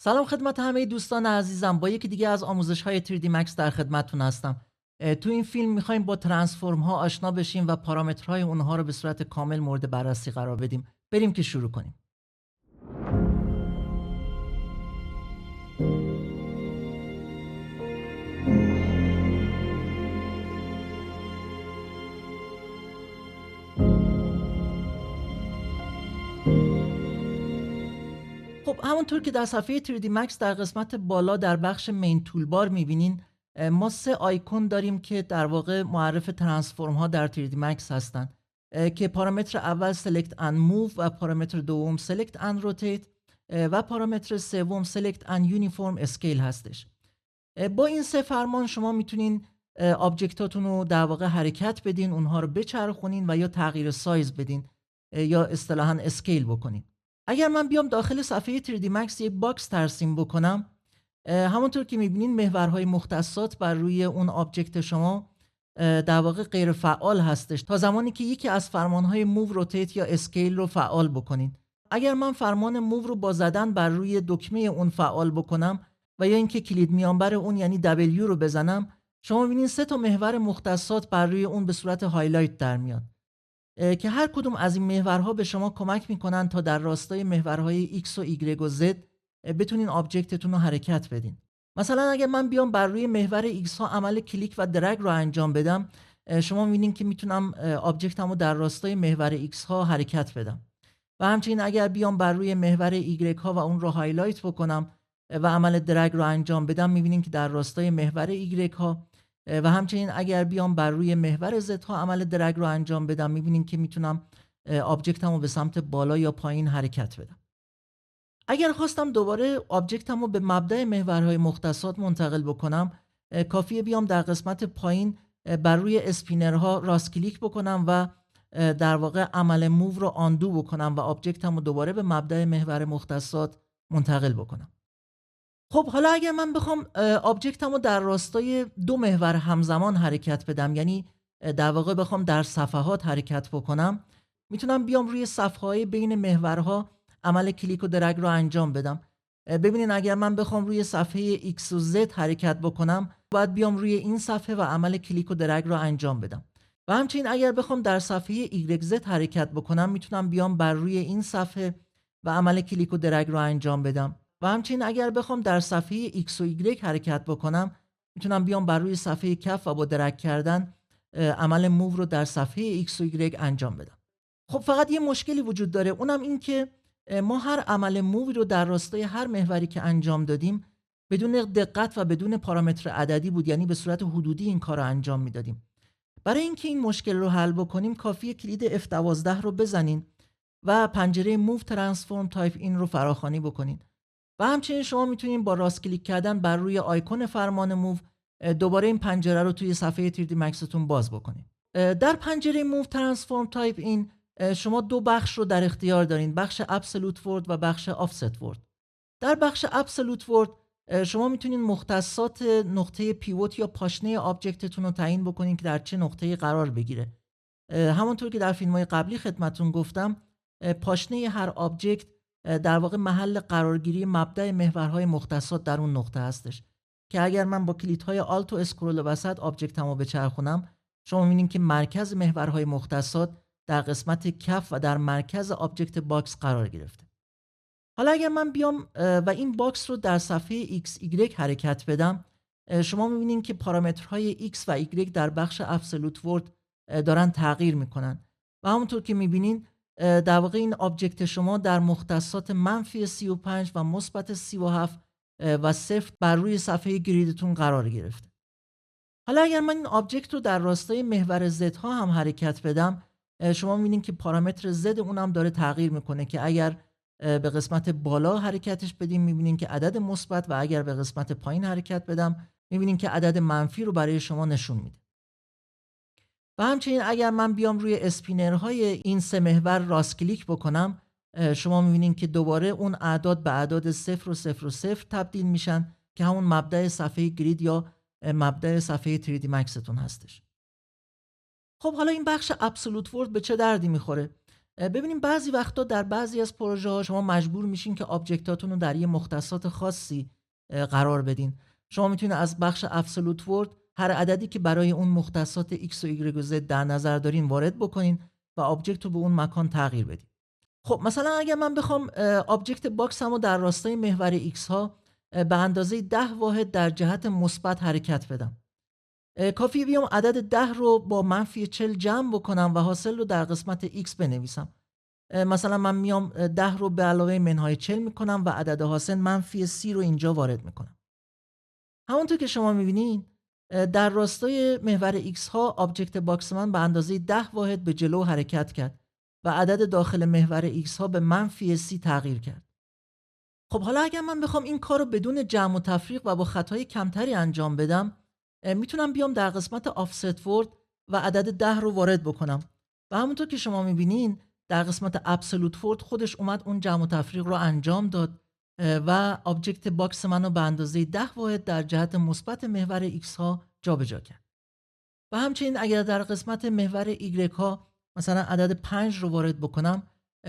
سلام خدمت همه دوستان عزیزم. با یکی دیگه از آموزش‌های 3D Max در خدمتتون هستم. تو این فیلم می‌خوایم با ترانسفورم ها آشنا بشیم و پارامترهای اونها رو به صورت کامل مورد بررسی قرار بدیم. بریم که شروع کنیم. خب همونطور که در صفحه 3D Max در قسمت بالا در بخش مین تولبار می‌بینین، ما 3 آیکون داریم که در واقع معرف ترانسفورم ها در 3D Max هستن که پارامتر اول Select and Move و پارامتر دوم Select and Rotate و پارامتر سوم Select and Uniform Scale هستش. با این 3 فرمان شما میتونین آبجکتاتون رو در واقع حرکت بدین، اونها رو بچرخونین و یا تغییر سایز بدین یا اصطلاحاً اسکیل بکنین. اگر من بیام داخل صفحه 3D Max یک باکس ترسیم بکنم، همونطور که میبینین محورهای مختصات بر روی اون آبجکت شما در واقع غیر فعال هستش تا زمانی که یکی از فرمانهای موو، روتیت یا اسکیل رو فعال بکنین. اگر من فرمان موو رو با زدن بر روی دکمه اون فعال بکنم و یا اینکه کلید میانبر اون یعنی W رو بزنم، شما میبینین 3 تا محور مختصات بر روی اون به صورت هایلایت در میاد که هر کدوم از این محورها به شما کمک میکنن تا در راستای محورهای X و Y و Z بتونین آبجکتتون رو حرکت بدین. مثلا اگر من بیام بر روی محور X ها عمل کلیک و درگ رو انجام بدم، شما میبینین که میتونم آبجکتم رو در راستای محور X ها حرکت بدم. و همچنین اگر بیام بر روی محور Y ها و اون رو هایلایت بکنم و عمل درگ رو انجام بدم، میبینین که در راستای محور Y ها و همچنین اگر بیام بر روی محور Z ها عمل درگ رو انجام بدم، میبینین که میتونم آبجکتم رو به سمت بالا یا پایین حرکت بدم. اگر خواستم دوباره آبجکتم رو به مبدأ محورهای مختصات منتقل بکنم، کافیه بیام در قسمت پایین بر روی اسپینرها راست کلیک بکنم و در واقع عمل موو رو آندو بکنم و آبجکتم رو دوباره به مبدأ محور مختصات منتقل بکنم. خب حالا اگر من بخوام آبجکتم رو در راستای 2 محور همزمان حرکت بدم، یعنی در واقع بخوام در صفحات حرکت بکنم، میتونم بیام روی صفحه‌های بین محورها عمل کلیک و درگ رو انجام بدم. ببینین اگر من بخوام روی صفحه X و Z حرکت بکنم، باید بیام روی این صفحه و عمل کلیک و درگ رو انجام بدم. و همچنین اگر بخوام در صفحه YZ حرکت بکنم، میتونم بیام بر روی این صفحه و عمل کلیک و درگ رو انجام بدم. و همچنین اگر بخوام در صفحه X و Y حرکت بکنم، میتونم بیام بر روی صفحه کف و با درگ کردن عمل موو رو در صفحه X و Y انجام بدم. خب فقط یه مشکلی وجود داره، اونم این که ما هر عمل مووی رو در راستای هر محوری که انجام دادیم بدون دقت و بدون پارامتر عددی بود، یعنی به صورت حدودی این کار رو انجام میدادیم. برای اینکه این مشکل رو حل بکنیم، کافیه کلید F12 رو بزنین و پنجره موو ترانسفورم تایپ این رو فراخوانی بکنین. و همچنین شما میتونین با راست کلیک کردن بر روی آیکون فرمان موو دوباره این پنجره رو توی صفحه 3D Max تون باز بکنین. در پنجره موو ترانسفورم تایپ این شما 2 بخش رو در اختیار دارین، بخش ابسولوت ورد و بخش آفست ورد. در بخش ابسولوت ورد شما میتونین مختصات نقطه پیوت یا پاشنه آبجکتتون رو تعیین بکنین که در چه نقطه‌ای قرار بگیره. همونطور که در فیلم‌های قبلی خدمتتون گفتم، پاشنه هر آبجکت در واقع محل قرارگیری مبدأ محورهای مختصات در اون نقطه هستش که اگر من با کلیدهای آلت و اسکرول وسط آبجکتم رو بچرخونم، شما می‌بینید که مرکز محورهای مختصات در قسمت کف و در مرکز آبجکت باکس قرار گرفته. حالا اگر من بیام و این باکس رو در صفحه XY حرکت بدم، شما می‌بینید که پارامترهای X و Y در بخش ابسولوت ورد دارن تغییر میکنن و همونطور که می‌بینید در واقع این آبجکت شما در مختصات -35 و مثبت 37 و 0 بر روی صفحه گریدتون قرار گرفته. حالا اگر من این آبجکت رو در راستای محور Z ها هم حرکت بدم، شما می‌بینید که پارامتر Z اونم داره تغییر میکنه که اگر به قسمت بالا حرکتش بدیم می‌بینید که عدد مثبت و اگر به قسمت پایین حرکت بدم می‌بینید که عدد منفی رو برای شما نشون میده. و همچنین اگر من بیام روی اسپینرهای این 3 محور راست کلیک بکنم، شما می‌بینید که دوباره اون اعداد به اعداد 0 و 0 و 0 تبدیل میشن که همون مبدأ صفحه گرید یا مبدأ صفحه 3D Max تون هستش. خب حالا این بخش ابسولوت ورد به چه دردی میخوره؟ ببینیم بعضی وقتا در بعضی از پروژه ها شما مجبور میشین که آبجکتاتون رو در یه مختصات خاصی قرار بدین. شما میتونید از بخش ابسولوت ورد هر عددی که برای اون مختصات x و y و z در نظر دارین وارد بکنین و آبجکت رو به اون مکان تغییر بدین. خب مثلا اگر من بخوام آبجکت باکسمو در راستای محور x ها به اندازه 10 واحد در جهت مثبت حرکت بدم. کافیه بیام عدد 10 رو با منفی 40 جمع بکنم و حاصل رو در قسمت x بنویسم. مثلا من میام 10 رو به علاوه منهای 40 میکنم و عدد حاصل منفی 30 رو اینجا وارد میکنم. همونطور که شما میبینین در راستای محور x ها آبجکت باکس من به اندازه 10 واحد به جلو حرکت کرد و عدد داخل محور x ها به منفی 30 تغییر کرد. خب حالا اگر من بخوام این کار رو بدون جمع و تفریق و با خطای کمتری انجام بدم، میتونم بیام در قسمت آفست ورد و عدد 10 رو وارد بکنم و همونطور که شما میبینین در قسمت ابسولوت ورد خودش اومد اون جمع و تفریق رو انجام داد و آبجکت باکس منو به اندازه 10 واحد در جهت مثبت محور x ها جابجا کرد. و همچنین اگر در قسمت محور y ها مثلا عدد 5 رو وارد بکنم،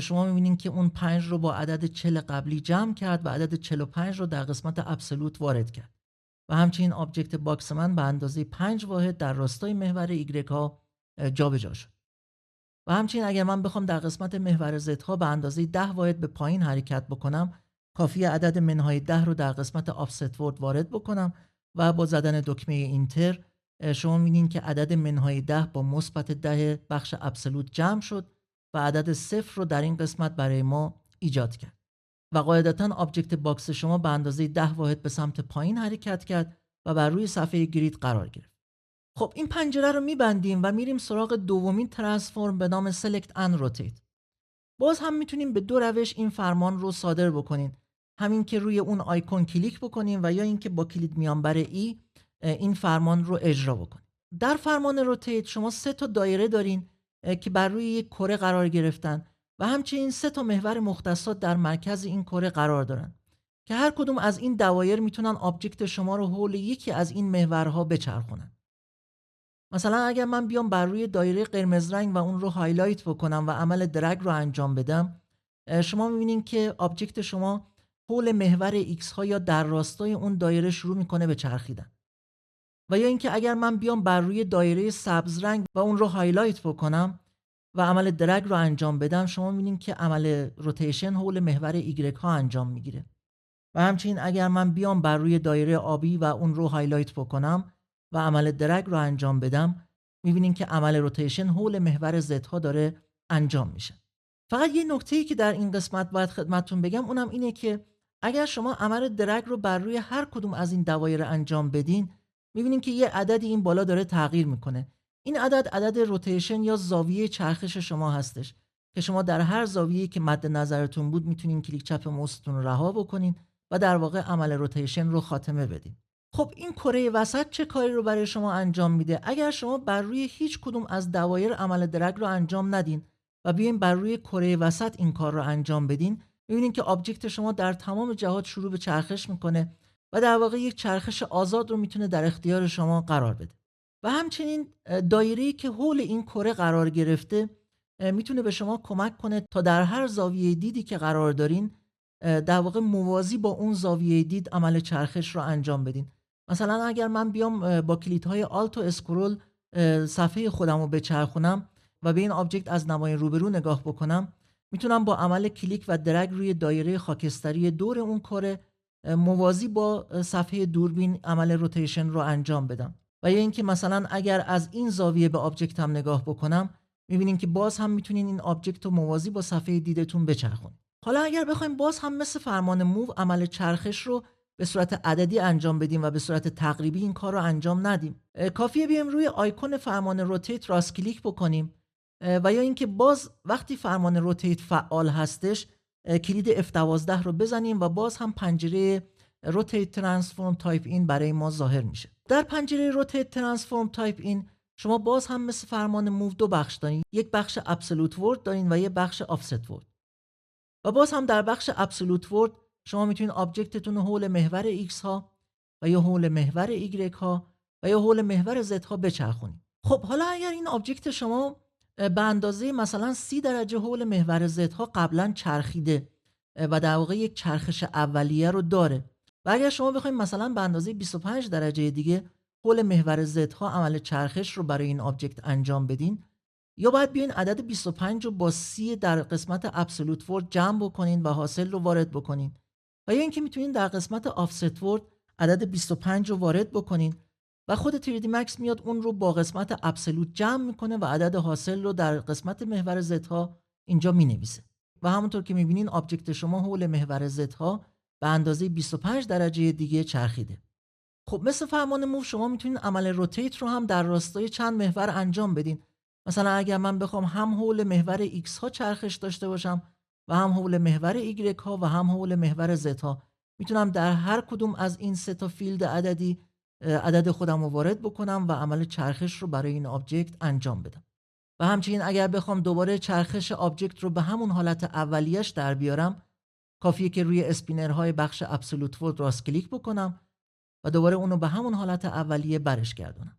شما میبینین که اون 5 رو با عدد 40 قبلی جمع کرد و عدد 45 رو در قسمت ابسولوت وارد کرد. و همچنین آبجکت باکس من به اندازه 5 واحد در راستای محور y ها جابجا شد. و همچنین اگر من بخوام در قسمت محور z ها به اندازه 10 واحد به پایین حرکت بکنم، کافیه عدد منهای 10 رو در قسمت آفست ورد وارد بکنم و با زدن دکمه اینتر شما می‌بینید که عدد منهای 10 با مثبت 10 بخش ابسولوت جمع شد و عدد 0 رو در این قسمت برای ما ایجاد کرد. و قاعدتاً آبجکت باکس شما به اندازه 10 واحد به سمت پایین حرکت کرد و بر روی صفحه گرید قرار گرفت. خب این پنجره رو میبندیم و میریم سراغ دومین ترانسفورم به نام Select and Rotate. باز هم میتونیم به دو روش این فرمان رو صادر بکنین. همین که روی اون آیکون کلیک بکنیم و یا اینکه با کلید میانبر ای این فرمان رو اجرا بکنیم. در فرمان روتیت شما 3 تا دایره دارین که بر روی یک کره قرار گرفتن و همچنین 3 تا محور مختصات در مرکز این کره قرار دارن که هر کدوم از این دوایر میتونن آبجکت شما رو حول یکی از این محورها بچرخونن. مثلا اگر من بیام بر روی دایره قرمز رنگ و اون رو هایلایت بکنم و عمل درگ رو انجام بدم، شما می‌بینید که آبجکت شما حول محور x ها یا در راستای اون دایره شروع میکنه به چرخیدن. و یا اینکه اگر من بیام بر روی دایره سبز رنگ و اون رو هایلایت بکنم و عمل درگ رو انجام بدم، شما می‌بینید که عمل روتیشن حول محور y ها انجام میگیره. و همچنین اگر من بیام بر روی دایره آبی و اون رو هایلایت بکنم و عمل درگ رو انجام بدم، می‌بینین که عمل روتیشن حول محور z ها داره انجام میشه. فقط یه نکته‌ای که در این قسمت باید خدمتتون بگم، اونم اینه که اگر شما عمل درگ رو بر روی هر کدوم از این دوایر انجام بدین، می‌بینین که یه عددی این بالا داره تغییر میکنه. این عدد روتیشن یا زاویه چرخش شما هستش که شما در هر زاویه‌ای که مد نظرتون بود میتونین کلیک چپ ماوستون رو رها بکنین و در واقع عمل روتیشن رو خاتمه بدین. خب این کره وسط چه کاری رو برای شما انجام میده؟ اگر شما بر روی هیچ کدوم از دوایر عمل درگ رو انجام ندین و بیاین بر روی کره وسط این کار رو انجام بدین، می‌بینید که آبجکت شما در تمام جهات شروع به چرخش میکنه و در واقع یک چرخش آزاد رو میتونه در اختیار شما قرار بده. و همچنین دایره‌ای که حول این کره قرار گرفته میتونه به شما کمک کنه تا در هر زاویه دیدی که قرار دارین در واقع موازی با اون زاویه دید عمل چرخش رو انجام بدین. مثلا اگر من بیام با کلیدهای آلت و اسکرول صفحه خودم رو بچرخونم و به این آبجکت از نمای روبرو نگاه بکنم، میتونم با عمل کلیک و درگ روی دایره خاکستری دور اون کره موازی با صفحه دوربین عمل روتیشن رو انجام بدم. و یا اینکه مثلا اگر از این زاویه به آبجکتم نگاه بکنم، میبینین که باز هم میتونین این آبجکت رو موازی با صفحه دیدتون بچرخونید. حالا اگر بخوایم باز هم مثل فرمان موو عمل چرخش رو به صورت عددی انجام بدیم و به صورت تقریبی این کار رو انجام ندیم، کافیه بیایم روی آیکون فرمان روتیت راست کلیک بکنیم و یا اینکه باز وقتی فرمان روتیت فعال هستش کلید F12 رو بزنیم و باز هم پنجره روتیت ترانسفورم تایپ این برای ما ظاهر میشه. در پنجره روتیت ترانسفورم تایپ این شما باز هم مثل فرمان موو دو بخش دارین، یک بخش ابسولوت ورد دارین و یک بخش آفست ورد. و باز هم در بخش ابسولوت ورد شما میتونید آبجکتتون رو حول محور x ها و یا حول محور y ها و یا حول محور z ها بچرخونید. خب حالا اگر این آبجکت شما به اندازه مثلا 30 درجه حول محور زدها قبلا چرخیده و در واقع یک چرخش اولیه رو داره و اگر شما بخواید مثلا به اندازه 25 درجه دیگه حول محور زدها عمل چرخش رو برای این آبجکت انجام بدین، یا باید بیاین عدد 25 رو با 30 در قسمت ابسولوت ورد جمع بکنین و حاصل رو وارد بکنین، و یا اینکه میتونین در قسمت آفست ورد عدد 25 رو وارد بکنین و خود 3D Max میاد اون رو با قسمت ابسولوت جمع میکنه و عدد حاصل رو در قسمت محور زدها اینجا مینویسه و همونطور که میبینین آبجکت شما حول محور زدها به اندازه 25 درجه دیگه چرخیده. خب مثل فرمان موو شما میتونین عمل روتیت رو هم در راستای چند محور انجام بدین. مثلا اگر من بخوام هم حول محور x ها چرخش داشته باشم و هم حول محور y ها و هم حول محور z ها، میتونم در هر کدوم از این سه تا فیلد عددی عدد خودم رو وارد بکنم و عمل چرخش رو برای این آبجکت انجام بدم. و همچنین اگر بخوام دوباره چرخش آبجکت رو به همون حالت اولیش در بیارم، کافیه که روی اسپینرهای بخش ابسولوت ورد راست کلیک بکنم و دوباره اونو به همون حالت اولیه برش گردونم.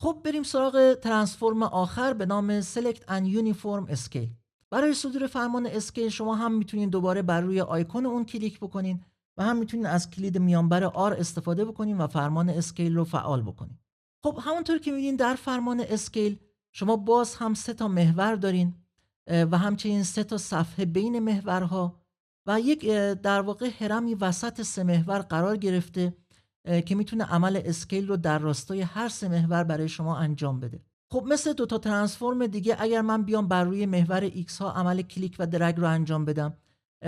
خب بریم سراغ ترانسفورم آخر به نام Select and Uniform Scale. برای صدور فرمان اسکیل شما هم میتونین دوباره بر روی آیکون اون کلیک بکنین و هم میتونین از کلید میانبر R استفاده بکنین و فرمان اسکیل رو فعال بکنین. خب همونطور که میبینین در فرمان اسکیل شما باز هم 3 تا محور دارین و همچنین 3 تا صفحه بین محورها و یک در واقع هرمی وسط 3 محور قرار گرفته که میتونه عمل اسکیل رو در راستای هر 3 محور برای شما انجام بده. خب مثل 2 تا ترانسفورم دیگه اگر من بیام بر روی محور X ها عمل کلیک و درگ رو انجام بدم،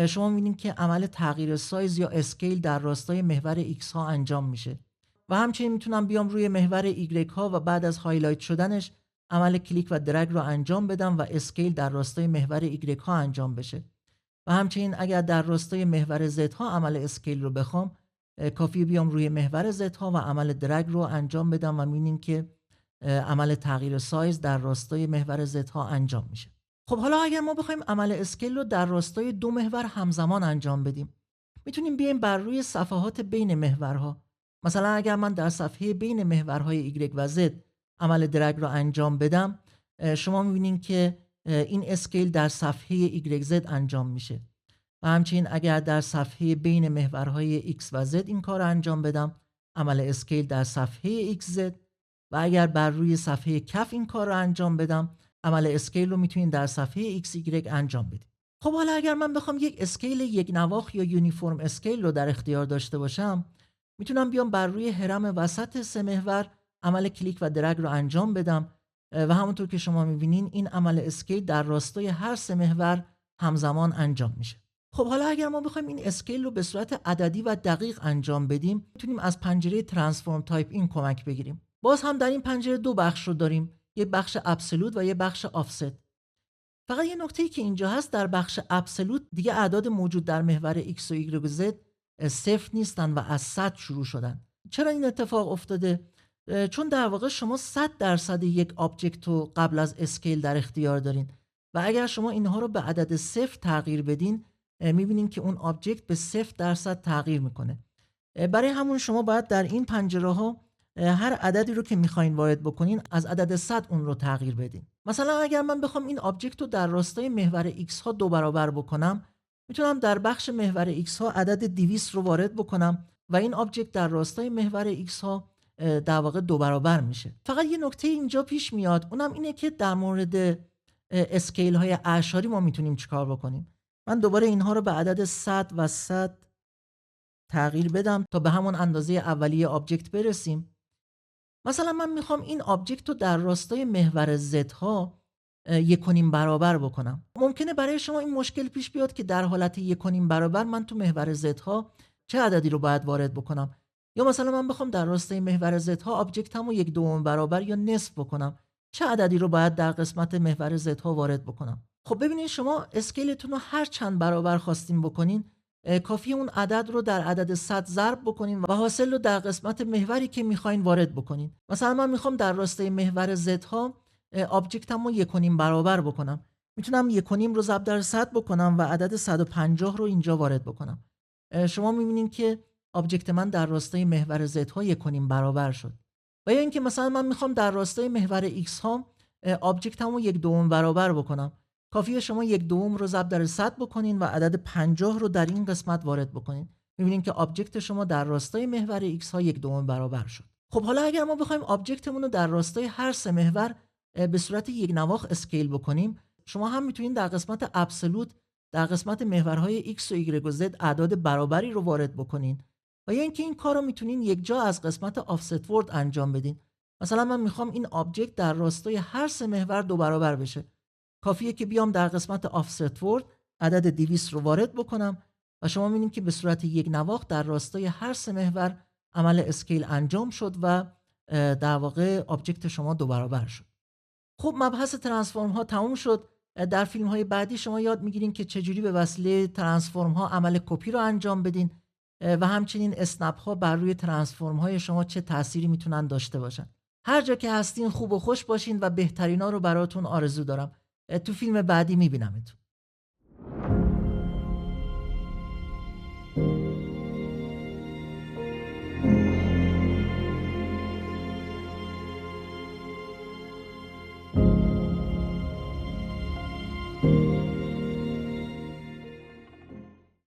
شما میبینید که عمل تغییر سایز یا اسکیل در راستای محور X ها انجام میشه و همچنین میتونم بیام روی محور Y ها و بعد از هایلایت شدنش عمل کلیک و درگ رو انجام بدم و اسکیل در راستای محور Y ها انجام بشه. و همچنین اگر در راستای محور Z ها عمل اسکیل رو بخوام، کافی بیام روی محور Z ها و عمل درگ رو انجام بدم و می‌بینیم که عمل تغییر سایز در راستای محور Z ها انجام میشه. خب حالا اگر ما بخوایم عمل اسکیل رو در راستای 2 محور همزمان انجام بدیم، میتونیم بیایم بر روی صفحات بین محورها. مثلا اگر من در صفحه بین محورهای Y و Z عمل درگ رو انجام بدم، شما می‌بینید که این اسکیل در صفحه YZ انجام میشه. و همچنین اگر در صفحه بین محورهای X و Z این کار رو انجام بدم، عمل اسکیل در صفحه XZ، و اگر بر روی صفحه کف این کار رو انجام بدم، عمل اسکیل رو میتونین در صفحه XY انجام بدید. خب حالا اگر من بخوام یک اسکیل یک نواخت یا یونیفرم اسکیل رو در اختیار داشته باشم، میتونم بیام بر روی هرم وسط 3 محور عمل کلیک و درگ رو انجام بدم و همونطور که شما میبینین این عمل اسکیل در راستای هر 3 محور همزمان انجام میشه. خب حالا اگر ما بخوایم این اسکیل رو به صورت عددی و دقیق انجام بدیم، میتونیم از پنجره ترانسفورم تایپ این کمک بگیریم. باز هم در این پنجره 2 بخش رو داریم، یک بخش ابسولوت و یک بخش آفست. فقط یه نکته‌ای که اینجا هست، در بخش ابسولوت دیگه اعداد موجود در محور X و Y و Z صفر نیستن و از 100 شروع شدن. چرا این اتفاق افتاده؟ چون در واقع شما 100% یک آبجکت رو قبل از اسکیل در اختیار دارین و اگر شما اینها رو به عدد 0 تغییر بدین، می‌بینین که اون آبجکت به 0% تغییر میکنه. برای همون شما باید در این پنجره ها هر عددی رو که میخواین وارد بکنین از عدد 100 اون رو تغییر بدین. مثلا اگر من بخوام این آبجکت رو در راستای محور X ها 2 برابر بکنم، میتونم در بخش محور X ها عدد 200 رو وارد بکنم و این آبجکت در راستای محور X ها در واقع 2 برابر میشه. فقط یه نکته اینجا پیش میاد، اونم اینه که در مورد اسکیل های اعشاری ما میتونیم چیکار بکنیم. من دوباره اینها رو به عدد 100 و 100 تغییر بدم تا به همون اندازه اولیه آبجکت برسیم. مثلا من میخوام این آبجکت رو در راستای محور Z ها 1.5 برابر بکنم. ممکنه برای شما این مشکل پیش بیاد که در حالت 1.5 برابر من تو محور Z ها چه عددی رو باید وارد بکنم، یا مثلا من بخوام در راستای محور Z ها آبجکتم رو 1/2 برابر یا نصف بکنم، چه عددی رو باید در قسمت محور Z ها وارد بکنم. خب ببینید شما اسکیلتون رو هر چند برابر خواستین بکنین، کافیه اون عدد رو در عدد 100 ضرب بکنین و حاصل رو در قسمت محوری که میخواین وارد بکنین. مثلا من میخوام در راستای محور Z ها آبجکتم رو 1.5 برابر بکنم. میتونم 1.5 رو ضرب در 100 بکنم و عدد 150 رو اینجا وارد بکنم. شما میبینین که آبجکت من در راستای محور Z ها 1.5 برابر شد. و یا اینکه مثلا من میخوام در راستای محور X ها آبجکتمو یک دوم برابر بکنم. کافیه شما یک دوم رو ضرب در 100 بکنین و عدد 50 رو در این قسمت وارد بکنین. می‌بینین که آبجکت شما در راستای محور x ها یک دوم برابر شد. خب حالا اگر ما بخوایم آبجکتمون رو در راستای هر سه محور به صورت یک نواخت اسکیل بکنیم، شما هم میتونید در قسمت ابسولوت در قسمت محورهای x و y و z اعداد برابری رو وارد بکنین و یا اینکه این کار رو میتونین یک جا از قسمت آفست ورد انجام بدین. مثلا من میخوام این آبجکت در راستای هر سه محور دو برابر بشه. کافیه که بیام در قسمت آفست ورد عدد 200 رو وارد بکنم و شما می‌بینید که به صورت یک نواخت در راستای هر سه محور عمل اسکیل انجام شد و در واقع آبجکت شما دو برابر شد. خب مبحث ترانسفورم ها تموم شد. در فیلم های بعدی شما یاد میگیرین که چجوری به وسیله ترانسفورم ها عمل کپی رو انجام بدین و همچنین اسنپ ها بر روی ترانسفورم های شما چه تأثیری میتونن داشته باشن. هر جا که هستین خوب و خوش باشین و بهترینا رو براتون آرزو دارم. تو فیلم بعدی میبینمتون.